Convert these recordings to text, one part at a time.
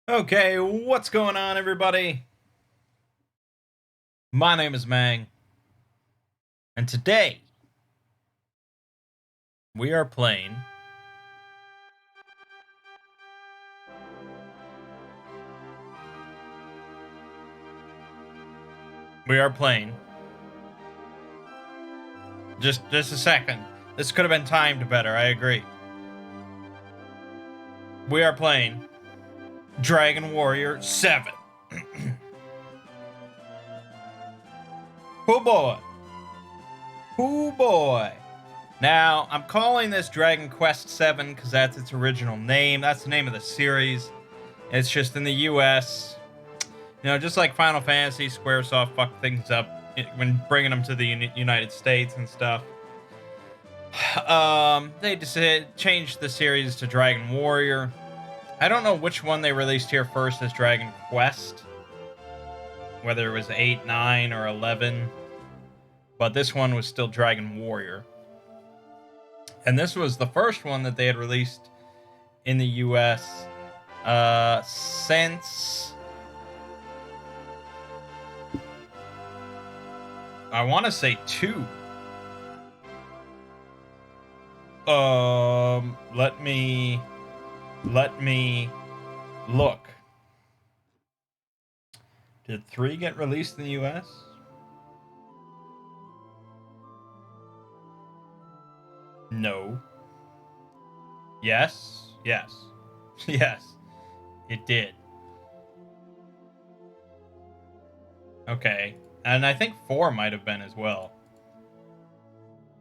Okay, what's going on, everybody? My name is Mangg, and today we are playing we are playing just a second. This could have been timed better, I agree. We are playing Dragon Warrior 7. Oh boy. Oh boy. Now, I'm calling this Dragon Quest 7 because that's its original name. That's the name of the series. It's just in the US. Just like Final Fantasy, Squaresoft fucked things up when bringing them to the United States and stuff. They decided changed the series to Dragon Warrior. I don't know which one they released here first as Dragon Quest, whether it was 8, 9, or 11, but this one was still Dragon Warrior. And this was the first one that they had released in the US since I want to say 2. Let me look. Did 3 get released in the US? No. Yes. Yes. Yes. It did. Okay. And I think 4 might have been as well.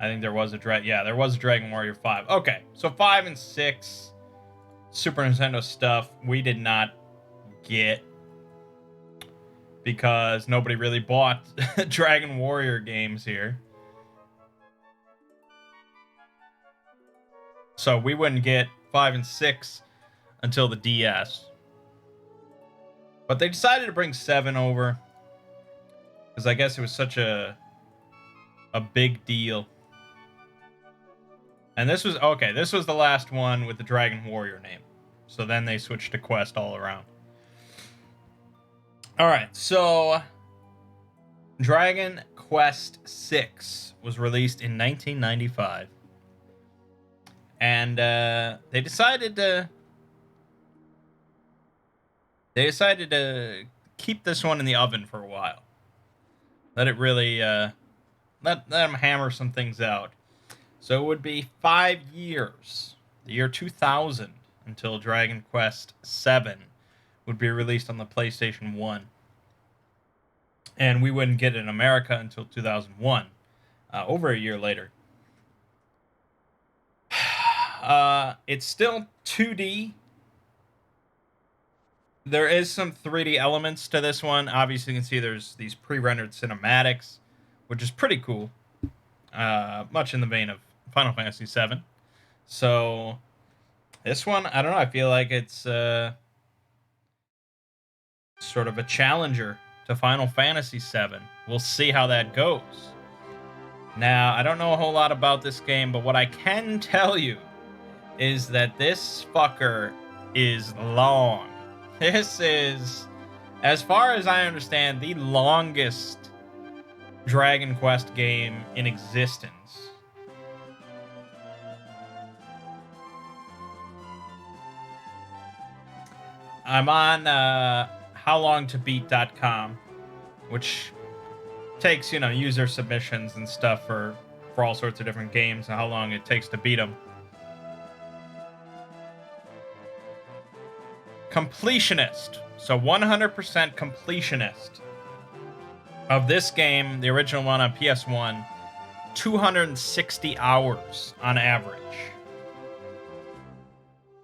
I think there was a there was a Dragon Warrior 5. Okay. So 5 and 6 Super Nintendo stuff we did not get because nobody really bought Dragon Warrior games here. So we wouldn't get 5 and 6 until the DS. But they decided to bring 7 over because I guess it was such a big deal. And this was the last one with the Dragon Warrior name. So then they switched to Quest all around. Alright, so Dragon Quest VI was released in 1995. And they decided to keep this one in the oven for a while. Let it really let them hammer some things out. So it would be 5 years, the year 2000, until Dragon Quest VII would be released on the PlayStation 1. And we wouldn't get it in America until 2001, over a year later. It's still 2D. There is some 3D elements to this one. Obviously, you can see there's these pre-rendered cinematics, which is pretty cool. Much in the vein of Final Fantasy VII. So, this one, I don't know, I feel like it's sort of a challenger to Final Fantasy VII. We'll see how that goes. Now, I don't know a whole lot about this game, but what I can tell you is that this fucker is long. This is, as far as I understand, the longest Dragon Quest game in existence. I'm on howlongtobeat.com, which takes, user submissions and stuff for all sorts of different games and how long it takes to beat them. Completionist. So 100% completionist of this game, the original one on PS1, 260 hours on average.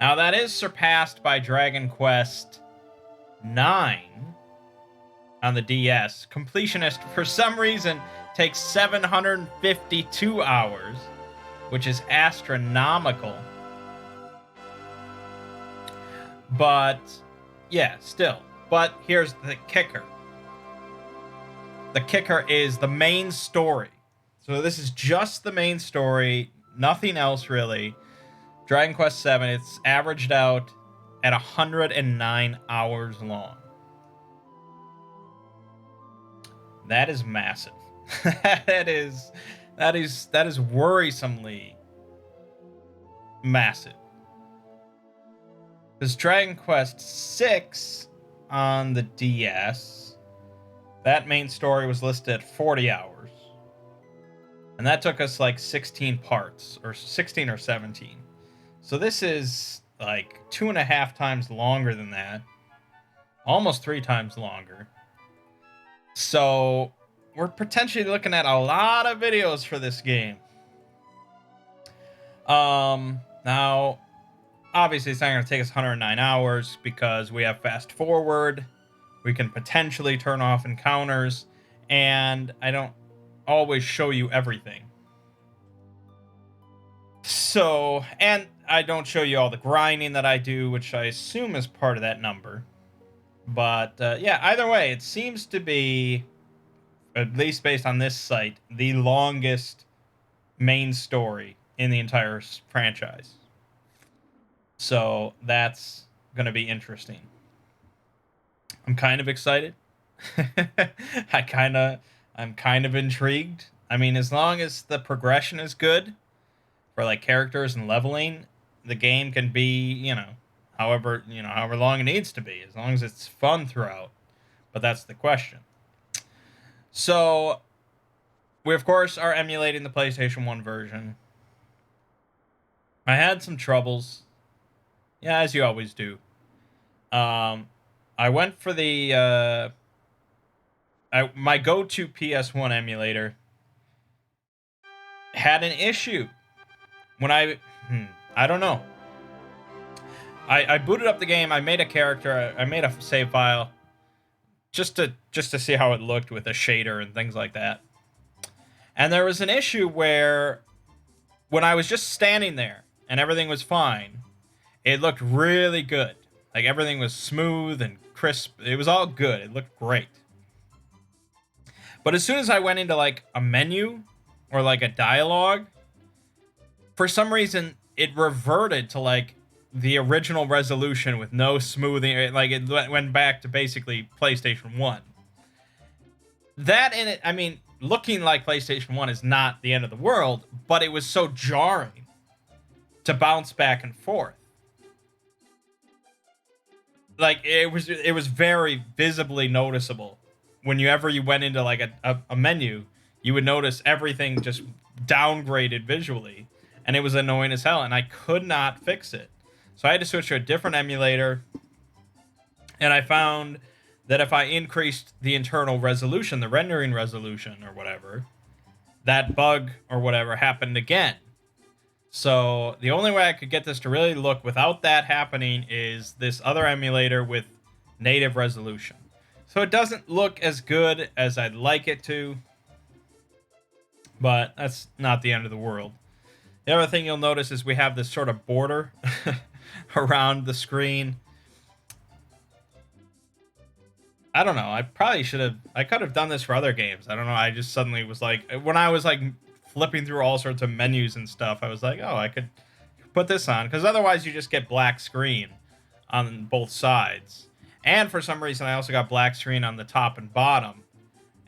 Now that is surpassed by Dragon Quest 9 on the DS. Completionist, for some reason, takes 752 hours, which is astronomical. But, yeah, still. But here's the kicker. The kicker is the main story. So this is just the main story, nothing else really. Dragon Quest VII, it's averaged out at 109 hours long. That is massive. that is worrisomely massive. Because Dragon Quest VI on the DS, that main story was listed at 40 hours. And that took us like 16 parts, or 16 or 17. So this is like 2.5 times longer than that. Almost 3 times longer. So we're potentially looking at a lot of videos for this game. Now, obviously it's not going to take us 109 hours because we have fast forward. We can potentially turn off encounters, and I don't always show you everything. So, and I don't show you all the grinding that I do, which I assume is part of that number. But, yeah, either way, it seems to be, at least based on this site, the longest main story in the entire franchise. So, that's going to be interesting. I'm kind of excited. I'm kind of intrigued. I mean, as long as the progression is good for like characters and leveling, the game can be, however long it needs to be, as long as it's fun throughout. But that's the question. So, we of course are emulating the PlayStation 1 version. I had some troubles. Yeah, as you always do. I went for the my go-to PS1 emulator had an issue when I don't know. I booted up the game. I made a character. I made a save file just to see how it looked with a shader and things like that. And there was an issue where when I was just standing there and everything was fine, it looked really good. Like everything was smooth and crisp. It was all good. It looked great. But as soon as I went into like a menu or like a dialogue, for some reason it reverted to like the original resolution with no smoothing. Like it went back to basically PlayStation 1. That in it, I mean, looking like PlayStation 1 is not the end of the world, but it was so jarring to bounce back and forth. Like it was very visibly noticeable. Whenever you went into like a menu, you would notice everything just downgraded visually, and it was annoying as hell, and I could not fix it. So I had to switch to a different emulator, and I found that if I increased the internal resolution, the rendering resolution or whatever, that bug or whatever happened again. So the only way I could get this to really look without that happening is this other emulator with native resolution. So it doesn't look as good as I'd like it to, but that's not the end of the world. The other thing you'll notice is we have this sort of border around the screen. I don't know. I could have done this for other games. I don't know. I just suddenly was like, when I was like flipping through all sorts of menus and stuff, I was like, oh, I could put this on. Because otherwise you just get black screen on both sides. And for some reason, I also got black screen on the top and bottom.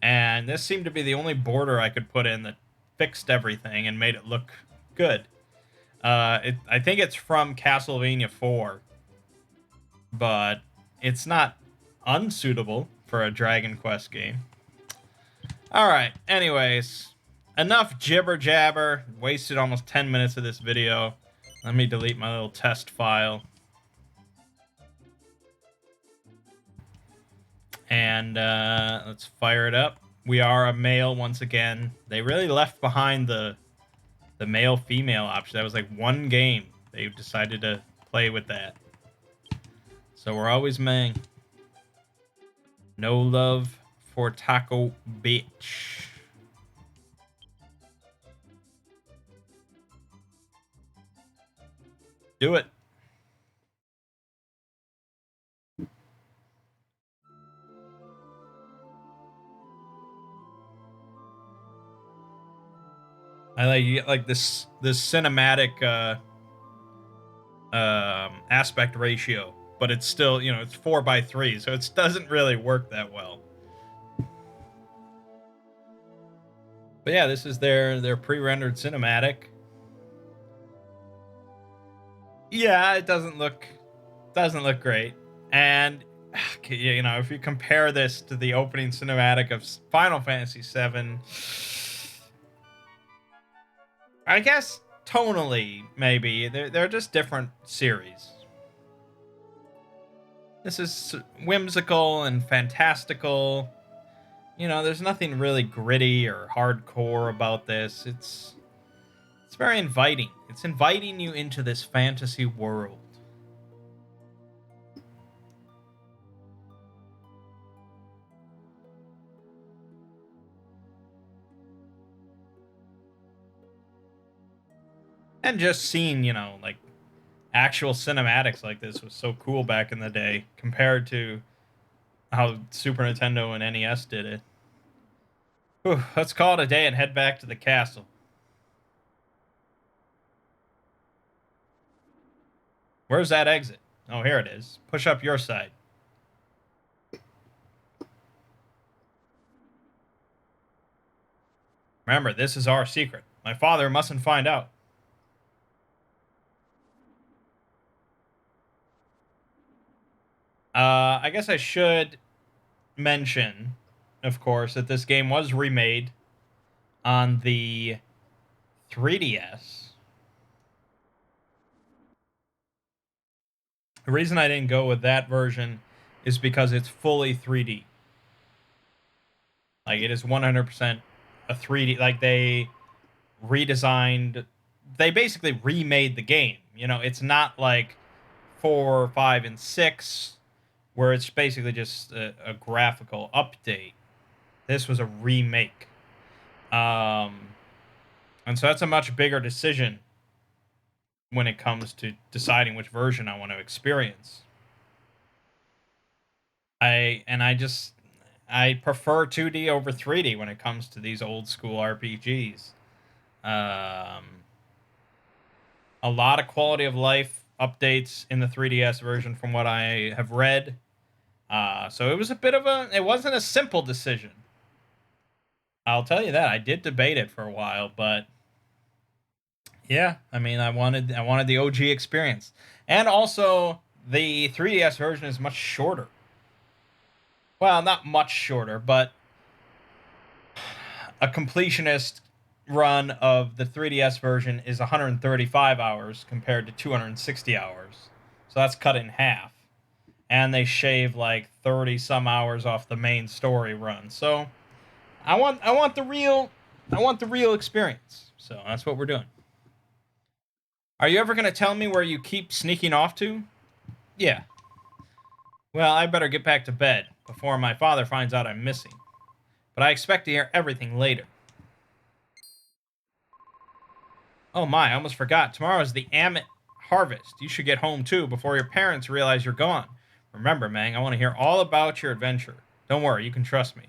And this seemed to be the only border I could put in that fixed everything and made it look good. I think it's from Castlevania 4. But it's not unsuitable for a Dragon Quest game. Alright, anyways. Enough jibber jabber. Wasted almost 10 minutes of this video. Let me delete my little test file. And let's fire it up. We are a male once again. They really left behind the male-female option. That was like one game. They decided to play with that. So we're always Mangg. No love for Taco Bitch. Do it. I like you get like this cinematic aspect ratio but it's still, it's 4x3, so it doesn't really work that well. But yeah, this is their pre-rendered cinematic. Yeah, it doesn't look great. And if you compare this to the opening cinematic of Final Fantasy VII, I guess tonally maybe they're just different series. This is whimsical and fantastical. There's nothing really gritty or hardcore about this. It's very inviting. It's inviting you into this fantasy world. And just seeing, like actual cinematics like this was so cool back in the day compared to how Super Nintendo and NES did it. Whew, let's call it a day and head back to the castle. Where's that exit? Oh, here it is. Push up your side. Remember, this is our secret. My father mustn't find out. I guess I should mention, of course, that this game was remade on the 3DS. The reason I didn't go with that version is because it's fully 3D. Like, it is 100% a 3D. Like, they redesigned, they basically remade the game. It's not like 4, 5, and 6, where it's basically just a graphical update. This was a remake. And so that's a much bigger decision when it comes to deciding which version I want to experience. I prefer 2D over 3D when it comes to these old school RPGs. Um, a lot of quality of life updates in the 3DS version from what I have read. So it was it wasn't a simple decision. I'll tell you that. I did debate it for a while, but yeah, I mean, I wanted the OG experience. And also the 3DS version is much shorter. Well, not much shorter, but a completionist run of the 3DS version is 135 hours compared to 260 hours. So that's cut in half. And they shave like 30 some hours off the main story run. So I want the real experience. So that's what we're doing. Are you ever going to tell me where you keep sneaking off to? Yeah. Well, I better get back to bed before my father finds out I'm missing. But I expect to hear everything later. Oh my, I almost forgot. Tomorrow's the Amit harvest. You should get home too before your parents realize you're gone. Remember, Mangg, I want to hear all about your adventure. Don't worry, you can trust me.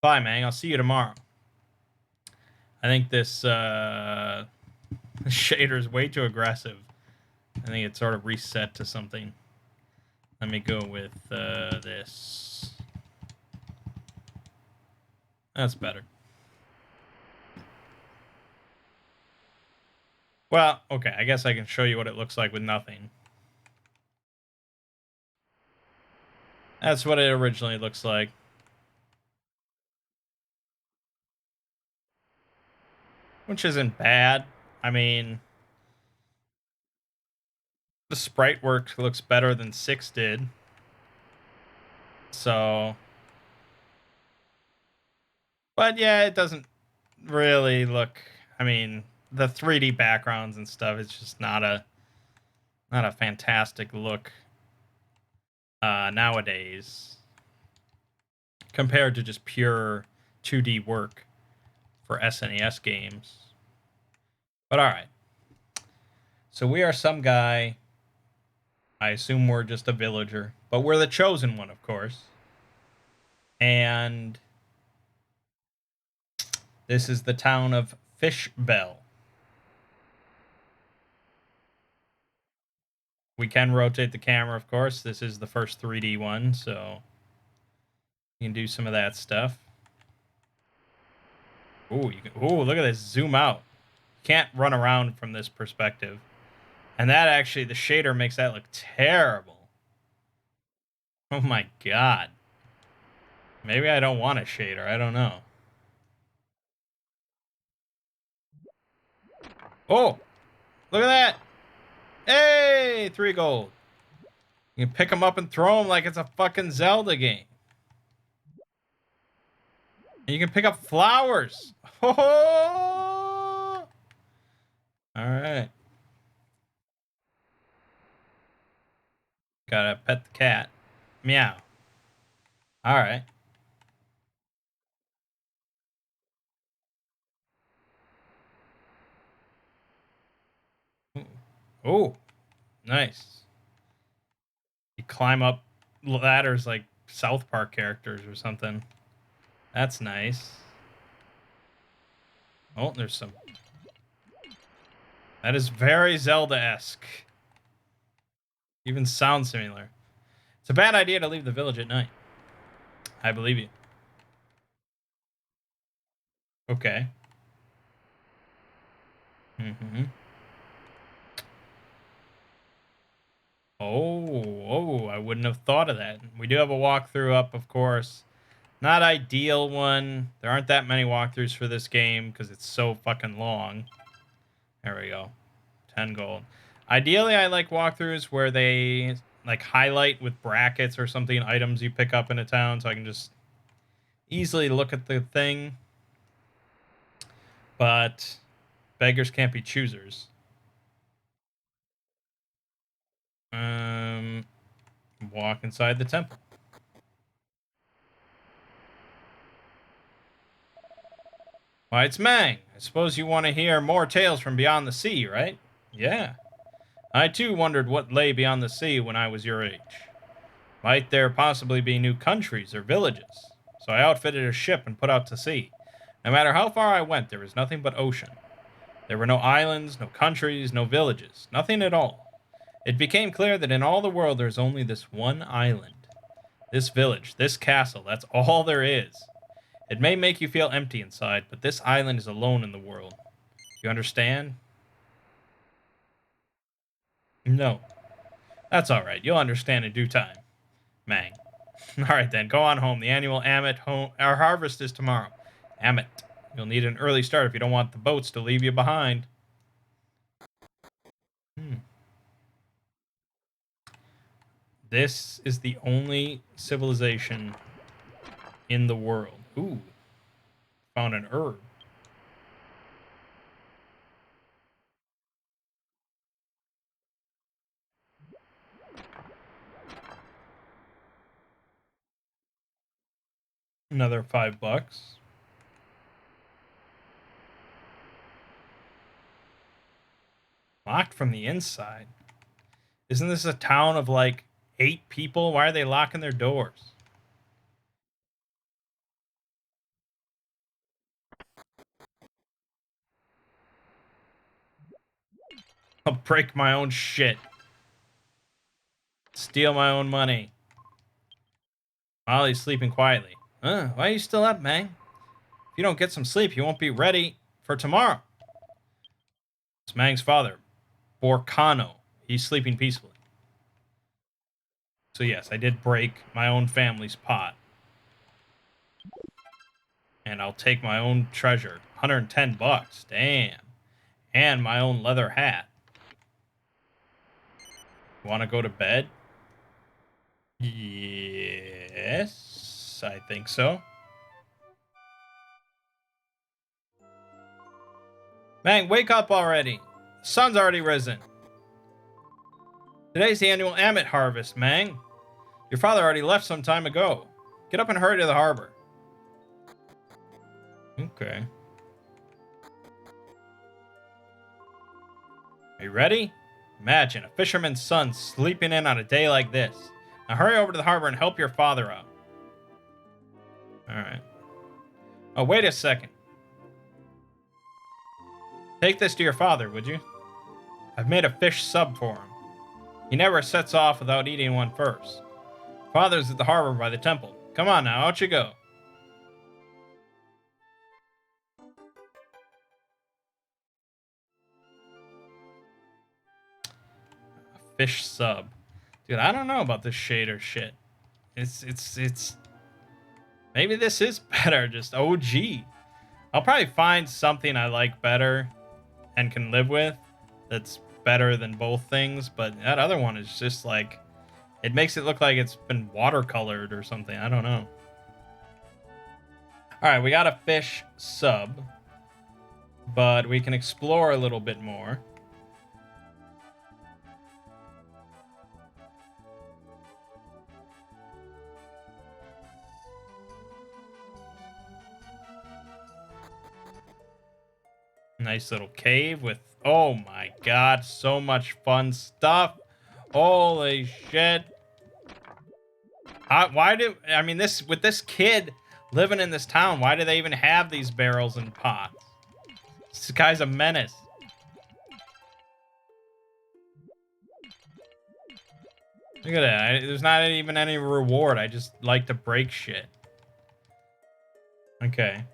Bye, Mangg. I'll see you tomorrow. I think this shader is way too aggressive. I think it's sort of reset to something. Let me go with this. That's better. Well, okay, I guess I can show you what it looks like with nothing. That's what it originally looks like. Which isn't bad. I mean, the sprite work looks better than 6 did. So, but yeah, it doesn't really look, I mean, the 3D backgrounds and stuff, it's just not a fantastic look nowadays compared to just pure 2D work for SNES games. But all right. So we are some guy. I assume we're just a villager, but we're the chosen one, of course. And this is the town of Fishbell, We can rotate the camera, of course. This is the first 3D one, so you can do some of that stuff. Ooh, ooh, look at this. Zoom out. Can't run around from this perspective. And that actually, the shader makes that look terrible. Oh my god. Maybe I don't want a shader. I don't know. Oh, look at that. Hey, 3 gold. You can pick them up and throw them like it's a fucking Zelda game. And you can pick up flowers. Oh! All right. Gotta pet the cat. Meow. All right. Oh, nice. You climb up ladders like South Park characters or something. That's nice. Oh, there's some. That is very Zelda-esque. Even sounds similar. It's a bad idea to leave the village at night. I believe you. Okay. Mm-hmm. Oh, I wouldn't have thought of that. We do have a walkthrough up, of course. Not ideal one. There aren't that many walkthroughs for this game because it's so fucking long. There we go. 10 gold. Ideally, I like walkthroughs where they like highlight with brackets or something items you pick up in a town so I can just easily look at the thing. But beggars can't be choosers. Walk inside the temple. Why, it's Mangg. I suppose you want to hear more tales from beyond the sea, right? Yeah. I too wondered what lay beyond the sea when I was your age. Might there possibly be new countries or villages? So I outfitted a ship and put out to sea. No matter how far I went, there was nothing but ocean. There were no islands, no countries, no villages, nothing at all. It became clear that in all the world there is only this one island. This village, this castle, that's all there is. It may make you feel empty inside, but this island is alone in the world. You understand? No. That's all right. You'll understand in due time. Mangg. All right, then. Go on home. The annual our harvest is tomorrow. Amit. You'll need an early start if you don't want the boats to leave you behind. This is the only civilization in the world. Ooh. Found an herb. Another $5. Locked from the inside. Isn't this a town of like 8 people? Why are they locking their doors? I'll break my own shit. Steal my own money. Ollie's sleeping quietly. Why are you still up, Mangg? If you don't get some sleep, you won't be ready for tomorrow. It's Mangg's father, Borcano. He's sleeping peacefully. So yes, I did break my own family's pot. And I'll take my own treasure. $110. Damn. And my own leather hat. Want to go to bed? Yes, I think so. Mangg, wake up already. The sun's already risen. Today's the annual Amit harvest, Mangg. Your father already left some time ago. Get up and hurry to the harbor. Okay. Are you ready? Imagine a fisherman's son sleeping in on a day like this. Now hurry over to the harbor and help your father out. Alright. Oh, wait a second. Take this to your father, would you? I've made a fish sub for him. He never sets off without eating one first. Father's at the harbor by the temple. Come on now, out you go. A fish sub. Dude, I don't know about this shader shit. It's... Maybe this is better, just OG. I'll probably find something I like better and can live with that's better than both things, but that other one is just like... It makes it look like it's been watercolored or something. I don't know. Alright, we got a fish sub, but we can explore a little bit more. Nice little cave with, oh my god, so much fun stuff. Holy shit. I mean, with this kid living in this town, why do they even have these barrels and pots? This guy's a menace. Look at that. There's not even any reward. I just like to break shit. Okay.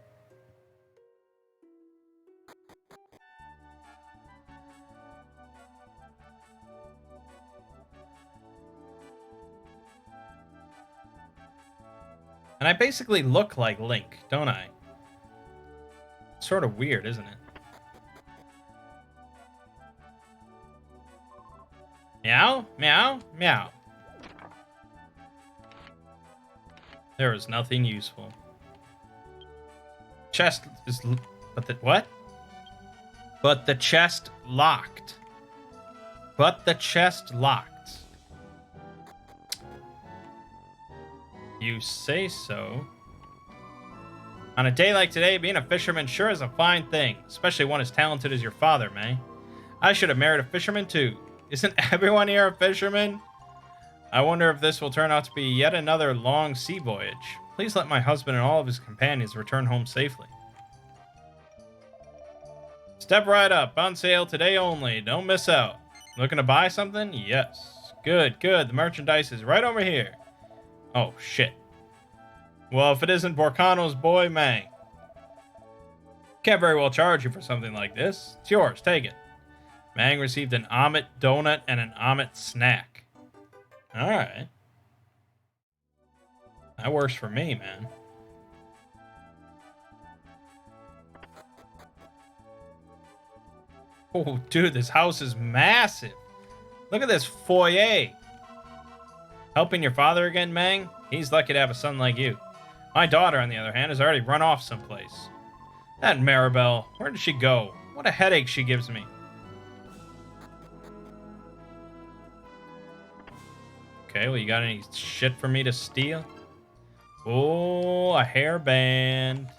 And I basically look like Link, don't I? It's sort of weird, isn't it? Meow, meow, meow. There is nothing useful. Chest is... But the... What? But the chest locked. But the chest locked. You say so. On a day like today, being a fisherman sure is a fine thing, especially one as talented as your father, May. I should have married a fisherman too. Isn't everyone here a fisherman? I wonder if this will turn out to be yet another long sea voyage. Please let my husband and all of his companions return home safely. Step right up. On sale today only. Don't miss out. Looking to buy something? Yes. Good, good. The merchandise is right over here. Oh, shit. Well, if it isn't Borcano's boy, Mangg. Can't very well charge you for something like this. It's yours. Take it. Mangg received an omelet donut and an omelet snack. Alright. That works for me, man. Oh, dude, this house is massive. Look at this foyer. Helping your father again, Mangg? He's lucky to have a son like you. My daughter, on the other hand, has already run off someplace. That Maribel, where did she go? What a headache she gives me. Okay, well, you got any shit for me to steal? Oh, a hairband.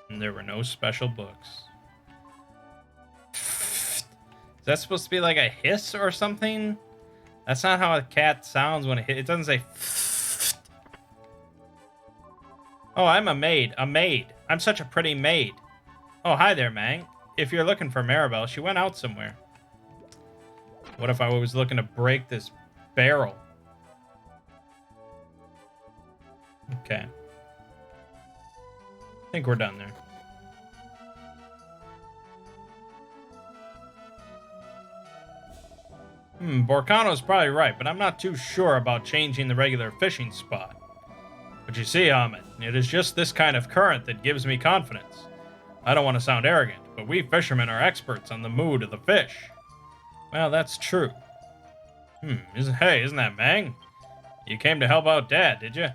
And there were no special books. Is that supposed to be like a hiss or something? That's not how a cat sounds when it hits. It doesn't say... Oh, I'm a maid. A maid. I'm such a pretty maid. Oh, hi there, Mangg. If you're looking for Maribel, she went out somewhere. What if I was looking to break this barrel? Okay. I think we're done there. Borcano's probably right, but I'm not too sure about changing the regular fishing spot. But you see, Ahmed, it is just this kind of current that gives me confidence. I don't want to sound arrogant, but we fishermen are experts on the mood of the fish. Well, that's true. Isn't that Mangg? You came to help out Dad, did you?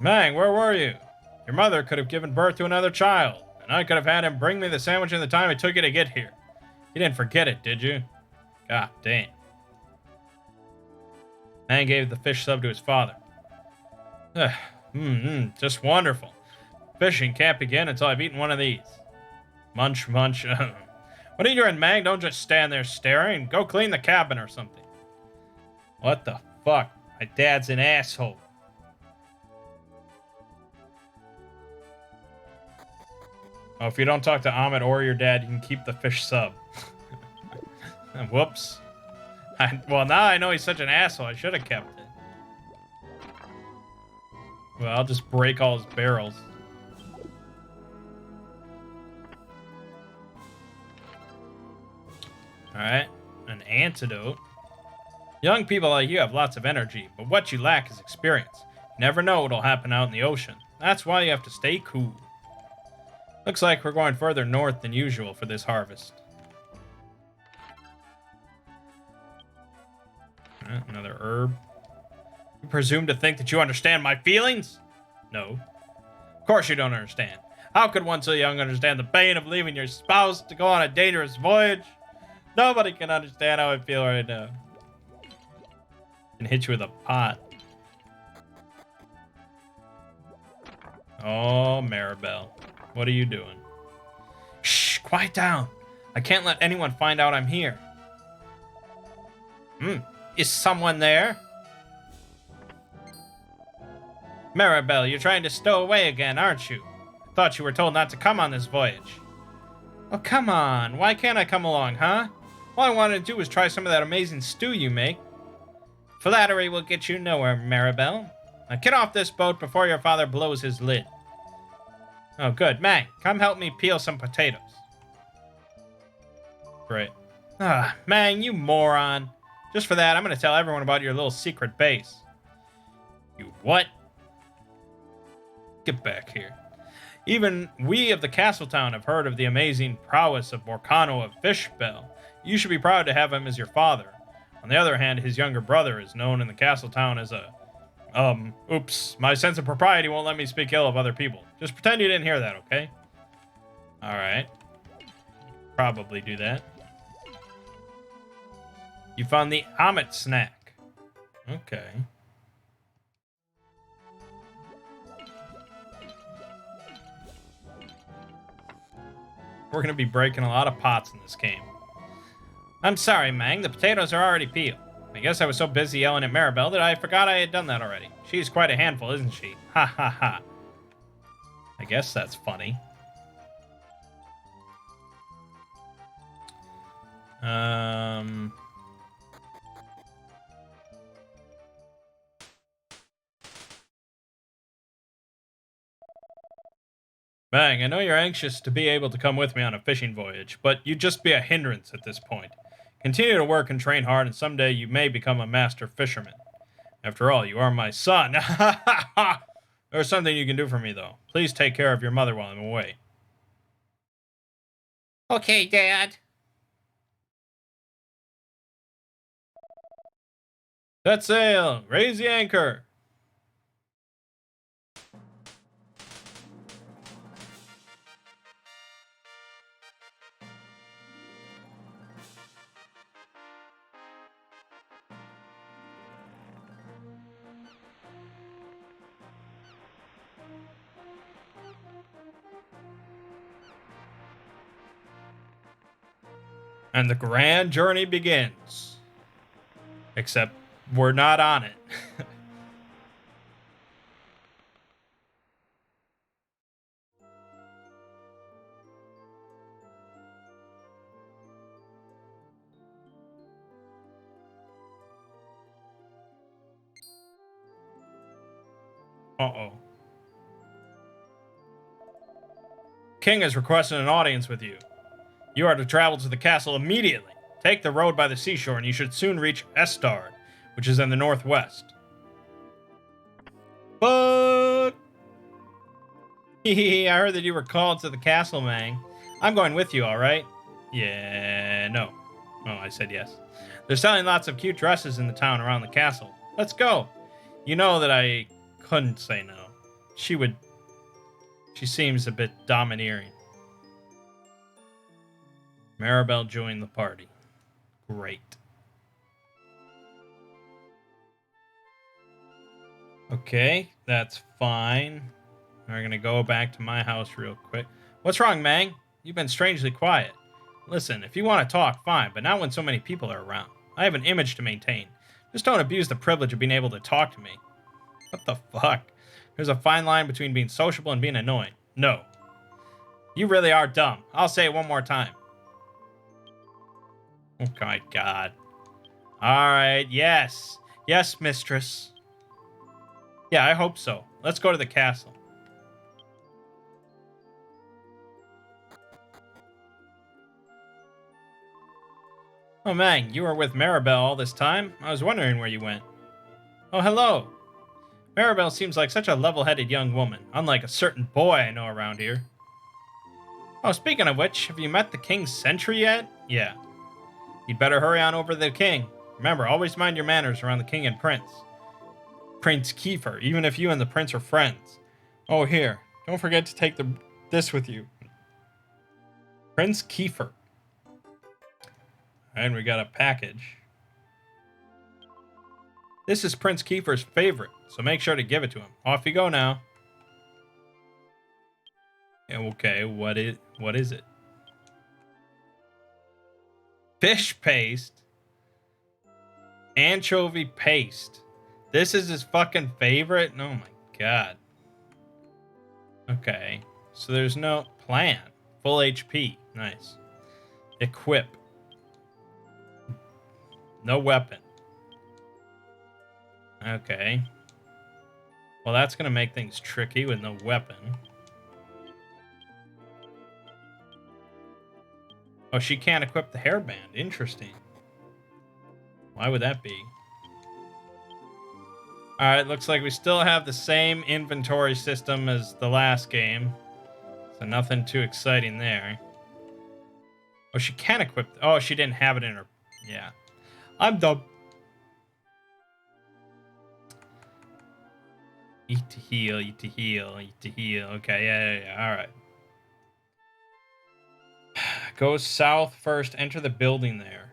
Mangg, where were you? Your mother could have given birth to another child, and I could have had him bring me the sandwich in the time it took you to get here. You didn't forget it, did you? God damn. Mangg gave the fish sub to his father. Just wonderful. Fishing can't begin until I've eaten one of these. Munch, munch. What are you doing, Mangg? Don't just stand there staring. Go clean the cabin or something. What the fuck? My dad's an asshole. Oh, if you don't talk to Ahmed or your dad, you can keep the fish sub. Whoops. Well, now I know he's such an asshole. I should have kept it. Well, I'll just break all his barrels. Alright. An antidote. Young people like you have lots of energy, but what you lack is experience. You never know what'll happen out in the ocean. That's why you have to stay cool. Looks like we're going further north than usual for this harvest. Another herb. You presume to think that you understand my feelings? No. Of course you don't understand. How could one so young understand the pain of leaving your spouse to go on a dangerous voyage? Nobody can understand how I feel right now. And hit you with a pot. Oh, Maribel. What are you doing? Shh, quiet down. I can't let anyone find out I'm here. Is someone there? Maribel, you're trying to stow away again, aren't you? I thought you were told not to come on this voyage. Oh, come on. Why can't I come along, huh? All I wanted to do was try some of that amazing stew you make. Flattery will get you nowhere, Maribel. Now get off this boat before your father blows his lid. Oh, good. Mangg, come help me peel some potatoes. Great. Ah, Mangg, you moron. Just for that, I'm going to tell everyone about your little secret base. You what? Get back here. Even we of the castle town have heard of the amazing prowess of Morcano of Fishbell. You should be proud to have him as your father. On the other hand, his younger brother is known in the castle town as a... oops. My sense of propriety won't let me speak ill of other people. Just pretend you didn't hear that, okay? Alright. Probably do that. You found the omelet snack. Okay. We're going to be breaking a lot of pots in this game. I'm sorry, Mangg. The potatoes are already peeled. I guess I was so busy yelling at Maribel that I forgot I had done that already. She's quite a handful, isn't she? Ha ha ha. I guess that's funny. Mangg, I know you're anxious to be able to come with me on a fishing voyage, but you'd just be a hindrance at this point. Continue to work and train hard, and someday you may become a master fisherman. After all, you are my son. There's something you can do for me, though. Please take care of your mother while I'm away. Okay, Dad. Set sail! Raise the anchor! And the grand journey begins. Except we're not on it. Uh-oh. King has requested an audience with you. You are to travel to the castle immediately. Take the road by the seashore, and you should soon reach Estard, which is in the northwest. But I heard that you were called to the castle, Mangg. I'm going with you, all right? Yeah, no. Oh, I said yes. They're selling lots of cute dresses in the town around the castle. Let's go. You know that I couldn't say no. She seems a bit domineering. Maribel joined the party. Great. Okay, that's fine. We're gonna go back to my house real quick. What's wrong, Mangg? You've been strangely quiet. Listen, if you want to talk, fine, but not when so many people are around. I have an image to maintain. Just don't abuse the privilege of being able to talk to me. What the fuck? There's a fine line between being sociable and being annoying. No. You really are dumb. I'll say it one more time. Oh my god. Alright, yes. Yes, mistress. Yeah, I hope so. Let's go to the castle. Oh, Mangg, you were with Maribel all this time? I was wondering where you went. Oh, hello. Maribel seems like such a level-headed young woman, unlike a certain boy I know around here. Oh, speaking of which, have you met the King's sentry yet? Yeah. You'd better hurry on over to the King. Remember, always mind your manners around the King and Prince. Prince Kiefer, even if you and the Prince are friends. Oh, here. Don't forget to take this with you. Prince Kiefer. And we got a package. This is Prince Kiefer's favorite, so make sure to give it to him. Off you go now. Okay, what is it? Fish paste? Anchovy paste. This is his fucking favorite? Oh my god. Okay, so there's no plan. Full HP. Nice. Equip. No weapon. Okay. Well, that's going to make things tricky with no weapon. Oh, she can't equip the hairband. Interesting. Why would that be? Alright, looks like we still have the same inventory system as the last game. So nothing too exciting there. Oh, she can equip... Oh, she didn't have it in her... Yeah. I'm dumb. Eat to heal, eat to heal, eat to heal. Okay, yeah. Alright. Go south first. Enter the building there.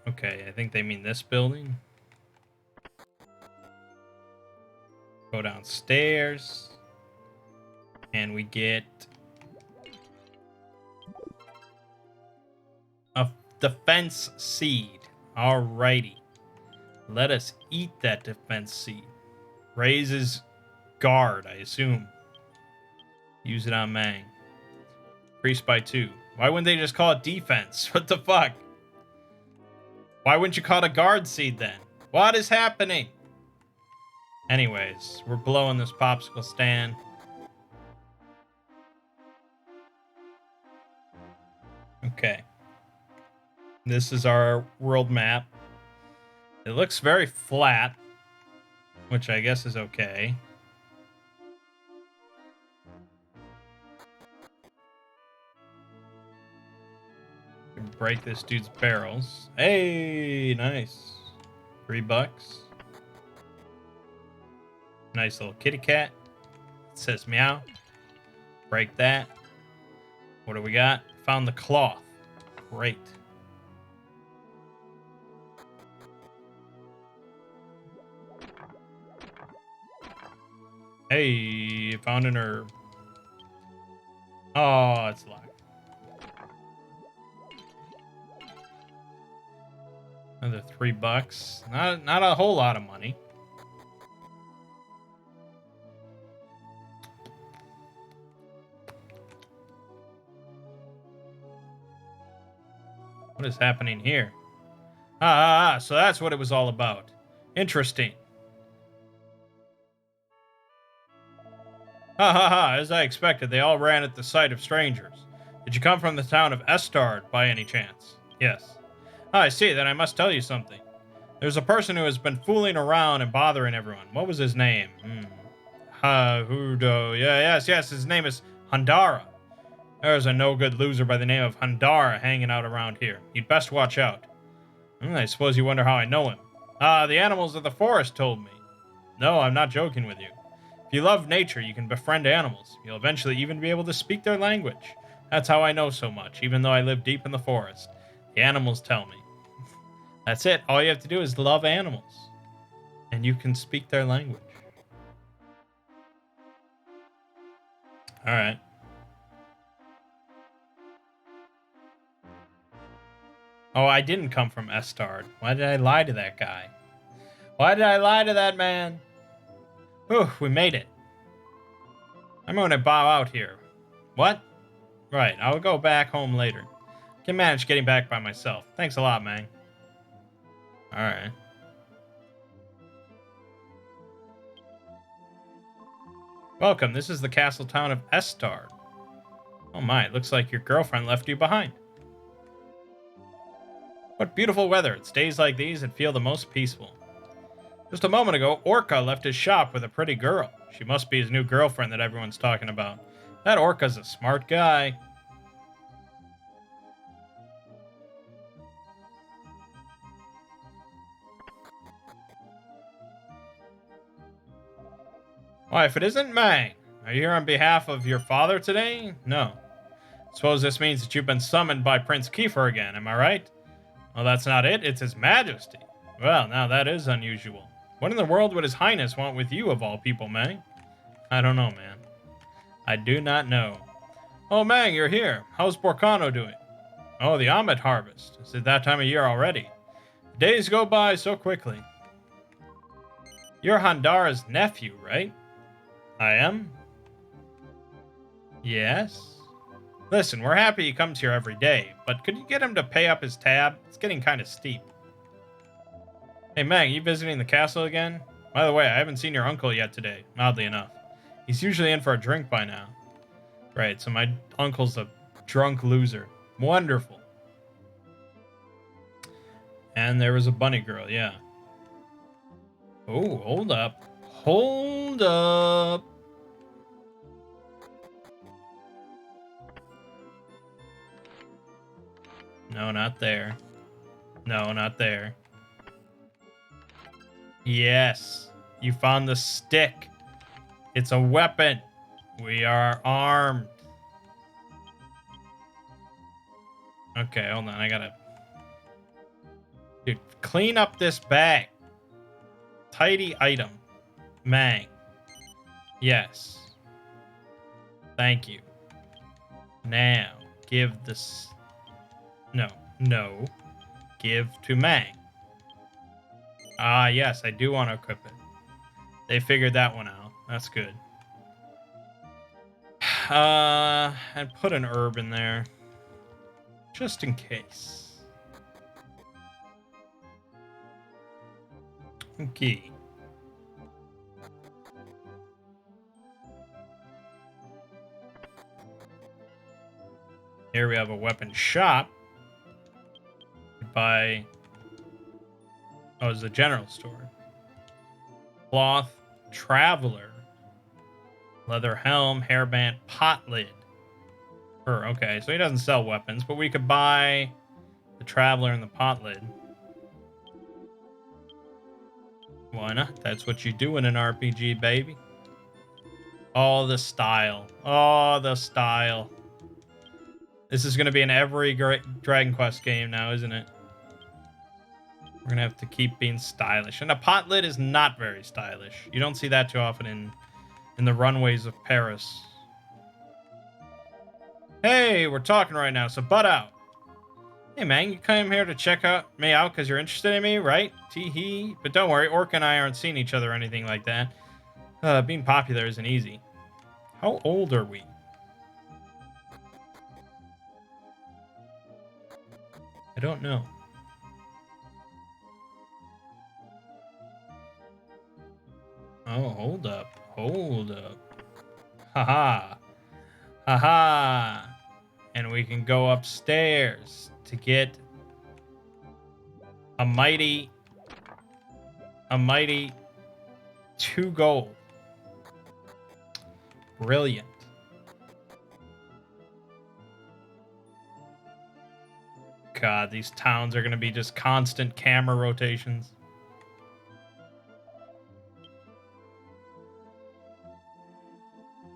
Okay. I think they mean this building. Go downstairs. And we get... a defense seed. Alrighty. Let us eat that defense seed. Raises guard, I assume. Use it on Mangg. Increase by 2. Why wouldn't they just call it defense? What the fuck? Why wouldn't you call it a guard seed then? What is happening? Anyways, we're blowing this popsicle stand. Okay. This is our world map. It looks very flat, which I guess is okay. Break this dude's barrels. Hey, nice. $3. Nice little kitty cat. It says meow. Break that. What do we got? Found the cloth. Great. Hey, found an herb. Oh, it's locked. Another $3. Not a whole lot of money. What is happening here? So that's what it was all about. Interesting. As I expected, they all ran at the sight of strangers. Did you come from the town of Estard, by any chance? Yes. I see, then I must tell you something. There's a person who has been fooling around and bothering everyone. What was his name? Hudo. Yes, his name is Handara. There's a no-good loser by the name of Handara hanging out around here. You'd best watch out. I suppose you wonder how I know him. The animals of the forest told me. No, I'm not joking with you. If you love nature, you can befriend animals. You'll eventually even be able to speak their language. That's how I know so much, even though I live deep in the forest. The animals tell me. That's it. All you have to do is love animals. And you can speak their language. Alright. Oh, I didn't come from Estard. Why did I lie to that guy? Why did I lie to that man? Whew, we made it. I'm going to bow out here. What? Right, I'll go back home later. Can manage getting back by myself. Thanks a lot, Mangg. Alright. Welcome, this is the castle town of Estar. Oh my, it looks like your girlfriend left you behind. What beautiful weather. It's days like these that feel the most peaceful. Just a moment ago, Orca left his shop with a pretty girl. She must be his new girlfriend that everyone's talking about. That Orca's a smart guy. Why, if it isn't Mangg, are you here on behalf of your father today? No. Suppose this means that you've been summoned by Prince Kiefer again, am I right? Well, that's not it, it's His Majesty. Well, now that is unusual. What in the world would His Highness want with you, of all people, Mangg? I don't know, man. I do not know. Oh, Mangg, you're here. How's Borcano doing? Oh, the almond harvest. Is it that time of year already? The days go by so quickly. You're Handara's nephew, right? I am? Yes? Listen, we're happy he comes here every day, but could you get him to pay up his tab? It's getting kind of steep. Hey, Mangg, you visiting the castle again? By the way, I haven't seen your uncle yet today, oddly enough. He's usually in for a drink by now. Right, so my uncle's a drunk loser. Wonderful. And there was a bunny girl, yeah. Oh, hold up. Hold up. No, not there. No, not there. Yes. You found the stick. It's a weapon. We are armed. Okay, hold on. I gotta... Dude, clean up this bag. Tidy item. Mangg. Yes. Thank you. Now, give this... No. Give to Mangg. Ah, yes, I do want to equip it. They figured that one out. That's good. And put an herb in there. Just in case. Okay. Here we have a weapon shop. Buy... Oh, it's a general store. Cloth, traveler, leather helm, hairband, pot lid. Okay, so he doesn't sell weapons, but we could buy the traveler and the pot lid. Why not? That's what you do in an RPG, baby. Oh, the style. Oh, the style. This is going to be in every Dragon Quest game now, isn't it? We're going to have to keep being stylish. And a pot lid is not very stylish. You don't see that too often in the runways of Paris. Hey, we're talking right now, so butt out. Hey, man, you came here to check me out because you're interested in me, right? Tee-hee. But don't worry, Orc and I aren't seeing each other or anything like that. Being popular isn't easy. How old are we? I don't know. Oh, hold up. Hold up. Haha. Haha. And we can go upstairs to get a mighty 2 gold. Brilliant. God, these towns are going to be just constant camera rotations.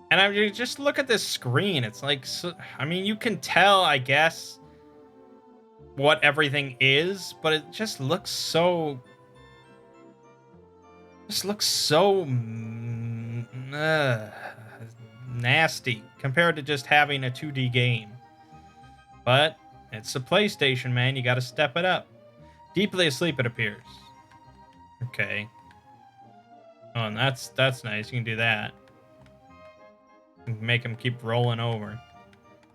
And I mean, just look at this screen. It's like, I mean, you can tell, I guess, what everything is, but it just looks so... nasty compared to just having a 2D game. But it's a PlayStation, man. You got to step it up. Deeply asleep, it appears. Okay. Oh, and that's nice. You can do that. and make him keep rolling over.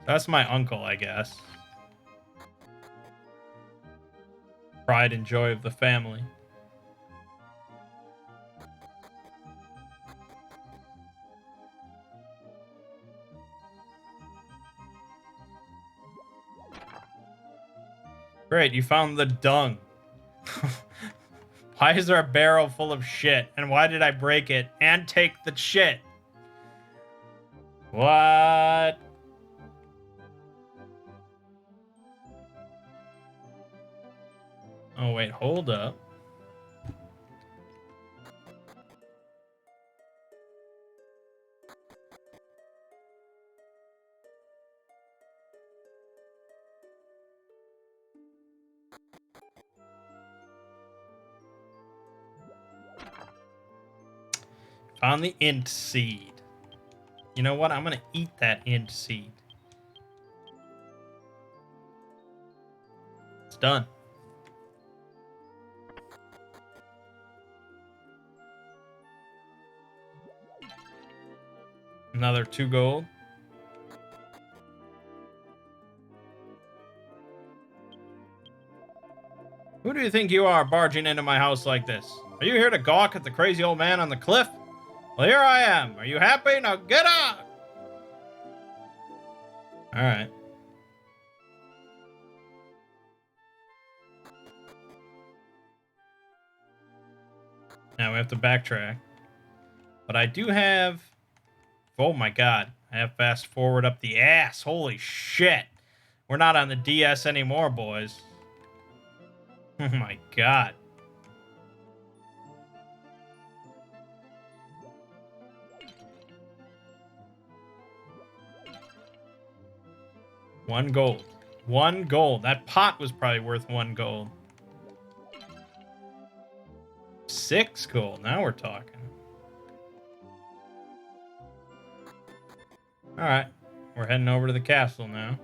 That's my uncle, I guess. Pride and joy of the family. Great, you found the dung. Why is there a barrel full of shit? And why did I break it and take the shit? What? Oh, wait, hold up. Found the int seed. You know what? I'm gonna eat that int seed. It's done. Another 2 gold. Who do you think you are barging into my house like this? Are you here to gawk at the crazy old man on the cliff? Well, here I am. Are you happy? Now get out! Alright. Now we have to backtrack. But I do have... Oh my god. I have fast forward up the ass. Holy shit. We're not on the DS anymore, boys. Oh my god. One gold. 1 gold. That pot was probably worth 1 gold. 6 gold. Now we're talking. Alright. We're heading over to the castle now.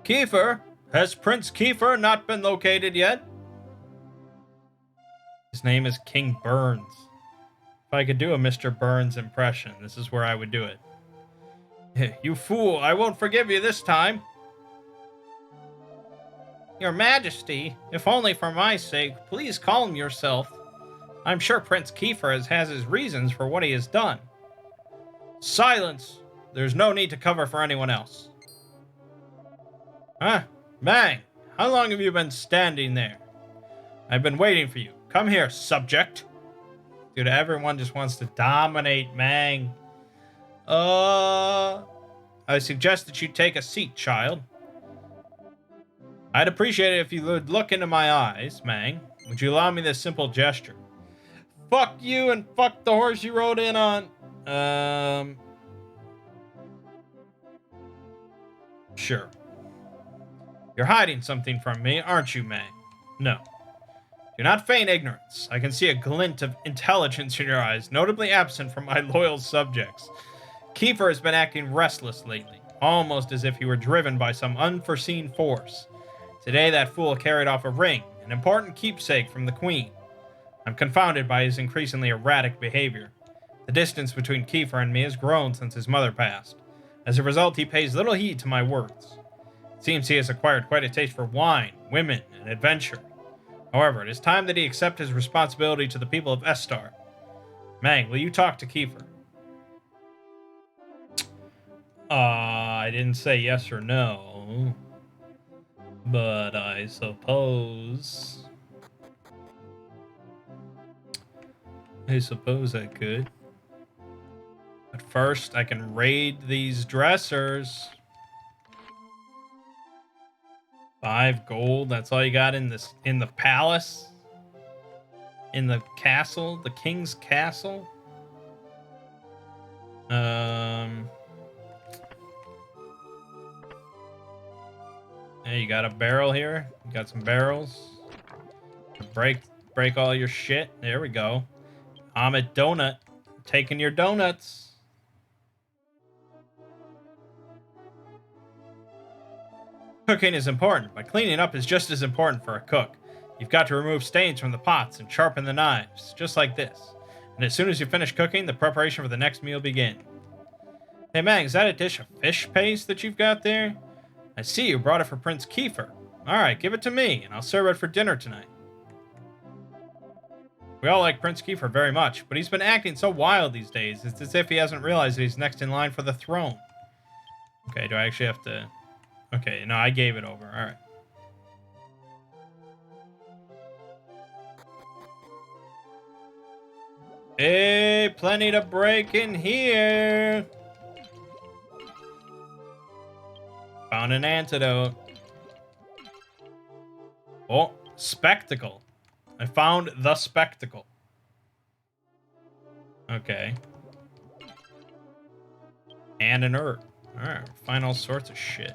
Kiefer? Has Prince Kiefer not been located yet? His name is King Burns. If I could do a Mr. Burns impression, this is where I would do it. You fool, I won't forgive you this time. Your Majesty, if only for my sake, please calm yourself. I'm sure Prince Kiefer has his reasons for what he has done. Silence! There's no need to cover for anyone else. Huh? Mangg, how long have you been standing there? I've been waiting for you. Come here, subject. Dude, everyone just wants to dominate Mangg. I suggest that you take a seat, child. I'd appreciate it if you would look into my eyes, Mangg. Would you allow me this simple gesture? Fuck you and fuck the horse you rode in on. Sure. You're hiding something from me, aren't you, Mangg? No. Do not feign ignorance. I can see a glint of intelligence in your eyes, notably absent from my loyal subjects. Kiefer has been acting restless lately, almost as if he were driven by some unforeseen force. Today that fool carried off a ring, an important keepsake from the Queen. I'm confounded by his increasingly erratic behavior. The distance between Kiefer and me has grown since his mother passed. As a result, he pays little heed to my words. It seems he has acquired quite a taste for wine, women, and adventure. However, it is time that he accept his responsibility to the people of Estar. Mangg, will you talk to Kiefer? I didn't say yes or no. But I suppose... I could. But first, I can raid these dressers. 5 gold. That's all you got in the palace, in the castle, the king's castle. Hey, you got a barrel here. You got some barrels. Break all your shit. There we go. I'm a donut. Taking your donuts. Cooking is important, but cleaning up is just as important for a cook. You've got to remove stains from the pots and sharpen the knives, just like this. And as soon as you finish cooking, the preparation for the next meal begins. Hey Mangg, is that a dish of fish paste that you've got there? I see you brought it for Prince Kiefer. Alright, give it to me, and I'll serve it for dinner tonight. We all like Prince Kiefer very much, but he's been acting so wild these days, it's as if he hasn't realized that he's next in line for the throne. Okay, do I actually have to... Okay, no, I gave it over. Alright. Hey, plenty to break in here. Found an antidote. Oh, spectacle. I found the spectacle. Okay. And an herb. Alright, find all sorts of shit.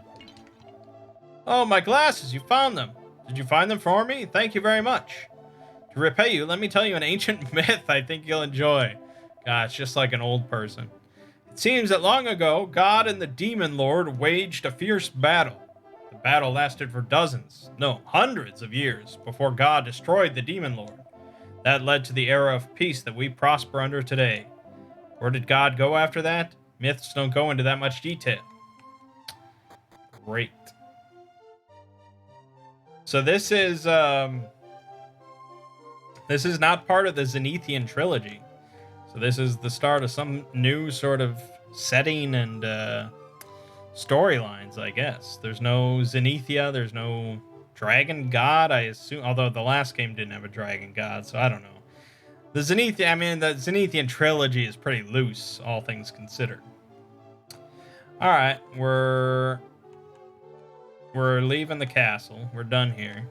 Oh, my glasses, you found them. Did you find them for me? Thank you very much. To repay you, let me tell you an ancient myth I think you'll enjoy. God, it's just like an old person. It seems that long ago, God and the Demon Lord waged a fierce battle. The battle lasted for dozens, no, hundreds of years before God destroyed the Demon Lord. That led to the era of peace that we prosper under today. Where did God go after that? Myths don't go into that much detail. Great. So this is not part of the Zenithian trilogy. So this is the start of some new sort of setting and storylines, I guess. There's no Zenithia, there's no dragon god, I assume, although the last game didn't have a dragon god, so I don't know. The Zenithian trilogy is pretty loose, all things considered. Alright, we're leaving the castle. We're done here.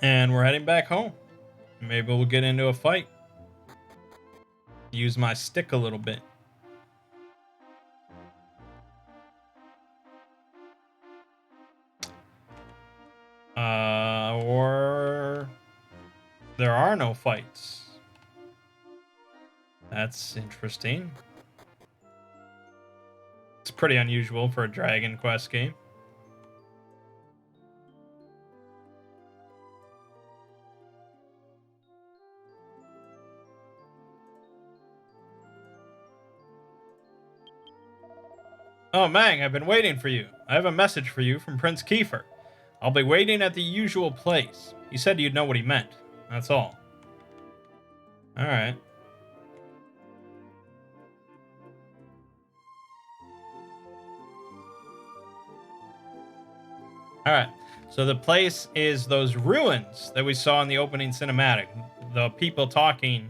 And we're heading back home. Maybe we'll get into a fight. Use my stick a little bit. Or there are no fights. That's interesting. It's pretty unusual for a Dragon Quest game. Oh, Mangg, I've been waiting for you. I have a message for you from Prince Kiefer. I'll be waiting at the usual place. He said you'd know what he meant. That's all. Alright. Alright. So the place is those ruins that we saw in the opening cinematic. The people talking,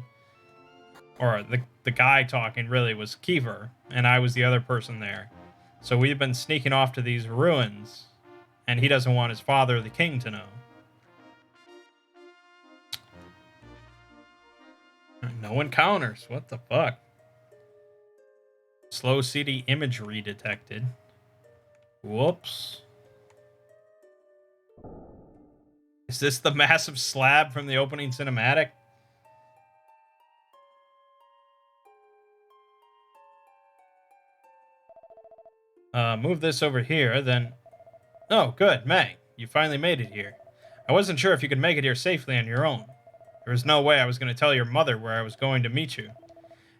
or the guy talking really was Kiefer, and I was the other person there. So we've been sneaking off to these ruins, and he doesn't want his father, the king, to know. No encounters. What the fuck? Slow CD imagery detected. Whoops. Is this the massive slab from the opening cinematic? Move this over here, then... Oh, good, Mangg. You finally made it here. I wasn't sure if you could make it here safely on your own. There was no way I was going to tell your mother where I was going to meet you.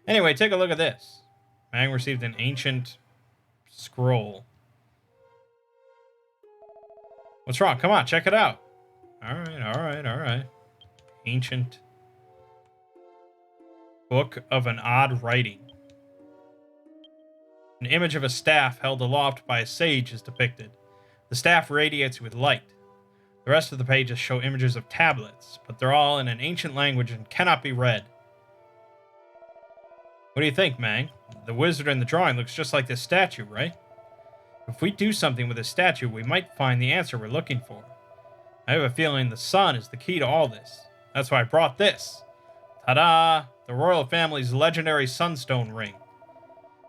Anyway, take a look at this. Mangg received an ancient scroll. What's wrong? Come on, check it out. Alright. Ancient book of an odd writing. An image of a staff held aloft by a sage is depicted. The staff radiates with light. The rest of the pages show images of tablets, but they're all in an ancient language and cannot be read. What do you think, Mangg? The wizard in the drawing looks just like this statue, right? If we do something with this statue, we might find the answer we're looking for. I have a feeling the sun is the key to all this. That's why I brought this. Ta-da! The royal family's legendary sunstone ring.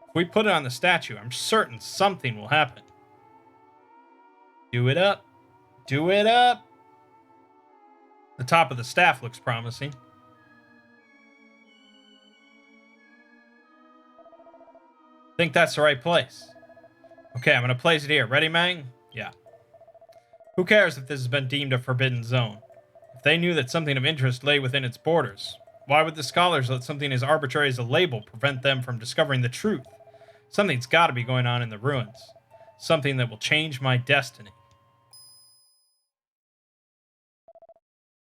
If we put it on the statue, I'm certain something will happen. Do it up. Do it up. The top of the staff looks promising. Think that's the right place. Okay, I'm gonna place it here. Ready, Mangg? Yeah. Who cares if this has been deemed a forbidden zone? If they knew that something of interest lay within its borders, why would the scholars let something as arbitrary as a label prevent them from discovering the truth? Something's gotta be going on in the ruins. Something that will change my destiny.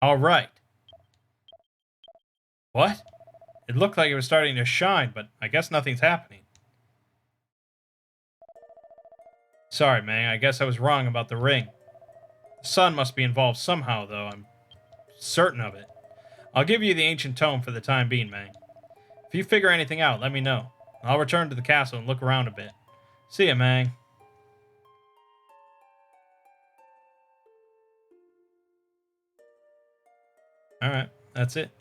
Alright. What? It looked like it was starting to shine, but I guess nothing's happening. Sorry, Mangg, I guess I was wrong about the ring. The sun must be involved somehow, though. I'm certain of it. I'll give you the ancient tome for the time being, Mangg. If you figure anything out, let me know. I'll return to the castle and look around a bit. See ya, Mangg. Alright, that's it.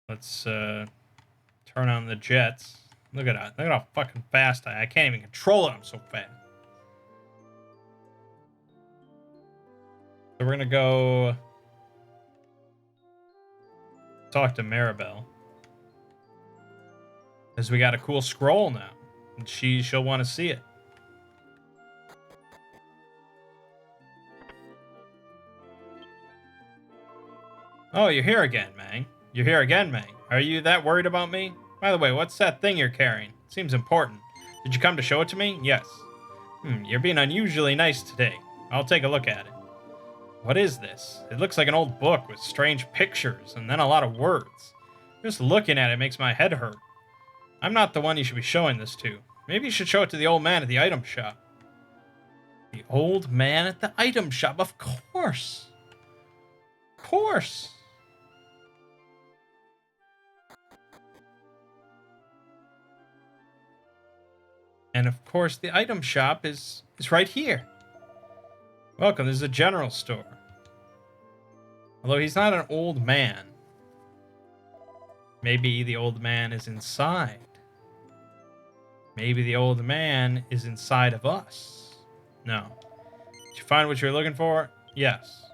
Let's turn on the jets. Look at that. Look at how fucking fast I can't even control it. I'm so fast. So we're gonna go talk to Maribel. Because we got a cool scroll now. And she'll want to see it. Oh, you're here again, Mangg. You're here again, Mangg. Are you that worried about me? By the way, what's that thing you're carrying? It seems important. Did you come to show it to me? Yes. You're being unusually nice today. I'll take a look at it. What is this? It looks like an old book with strange pictures and then a lot of words. Just looking at it makes my head hurt. I'm not the one you should be showing this to. Maybe you should show it to the old man at the item shop. The old man at the item shop? Of course. Of course. And of course, the item shop is right here. Welcome, this is a general store. Although he's not an old man. Maybe the old man is inside. Maybe the old man is inside of us. No. Did you find what you're looking for? Yes.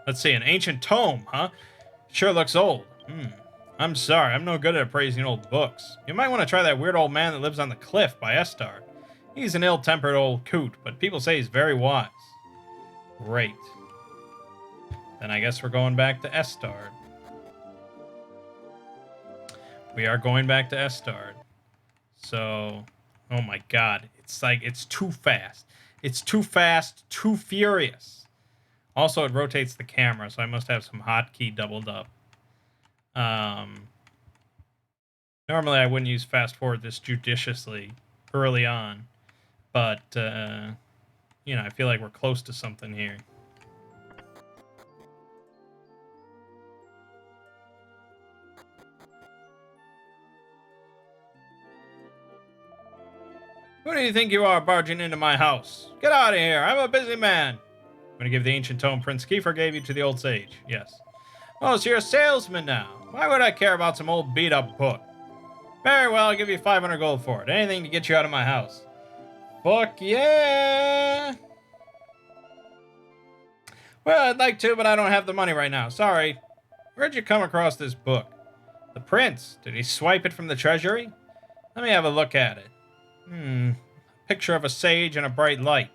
Let's see, an ancient tome, huh? Sure looks old. I'm sorry, I'm no good at appraising old books. You might want to try that weird old man that lives on the cliff by Estard. He's an ill-tempered old coot, but people say he's very wise. Great. Then I guess we're going back to Estard. We are going back to Estard. So, oh my god. It's like, it's too fast. It's too fast, too furious. Also, it rotates the camera, so I must have some hotkey doubled up. Normally I wouldn't use fast forward this judiciously early on, but, you know, I feel like we're close to something here. Who do you think you are barging into my house? Get out of here, I'm a busy man. I'm gonna give the ancient tome Prince Kiefer gave you to the old sage, yes. Oh, so you're a salesman now. Why would I care about some old beat-up book? Very well, I'll give you 500 gold for it. Anything to get you out of my house. Fuck yeah! Well, I'd like to, but I don't have the money right now. Sorry. Where'd you come across this book? The prince. Did he swipe it from the treasury? Let me have a look at it. Picture of a sage and a bright light.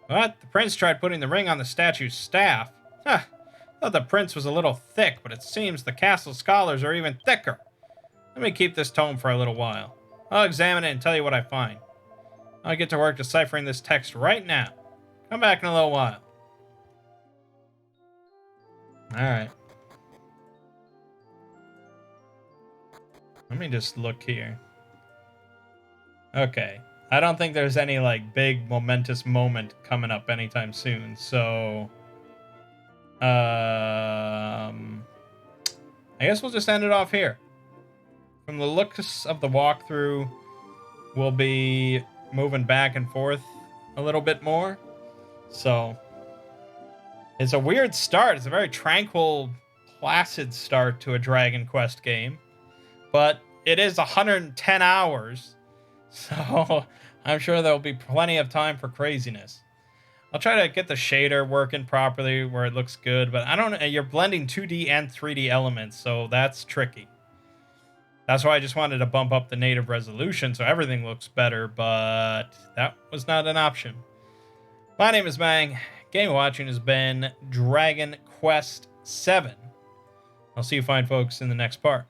What? The prince tried putting the ring on the statue's staff. Huh. Thought the prince was a little thick, but it seems the castle scholars are even thicker. Let me keep this tome for a little while. I'll examine it and tell you what I find. I'll get to work deciphering this text right now. Come back in a little while. Alright. Let me just look here. Okay. I don't think there's any, like, big momentous moment coming up anytime soon, so... I guess we'll just end it off here. From the looks of the walkthrough, we'll be moving back and forth a little bit more. So, it's a weird start. It's a very tranquil, placid start to a Dragon Quest game. But it is 110 hours. So, I'm sure there'll be plenty of time for craziness. I'll try to get the shader working properly where it looks good, but I don't know. You're blending 2D and 3D elements, so that's tricky. That's why I just wanted to bump up the native resolution so everything looks better, but that was not an option. My name is Mangg. Game watching has been Dragon Quest VII. I'll see you fine folks in the next part.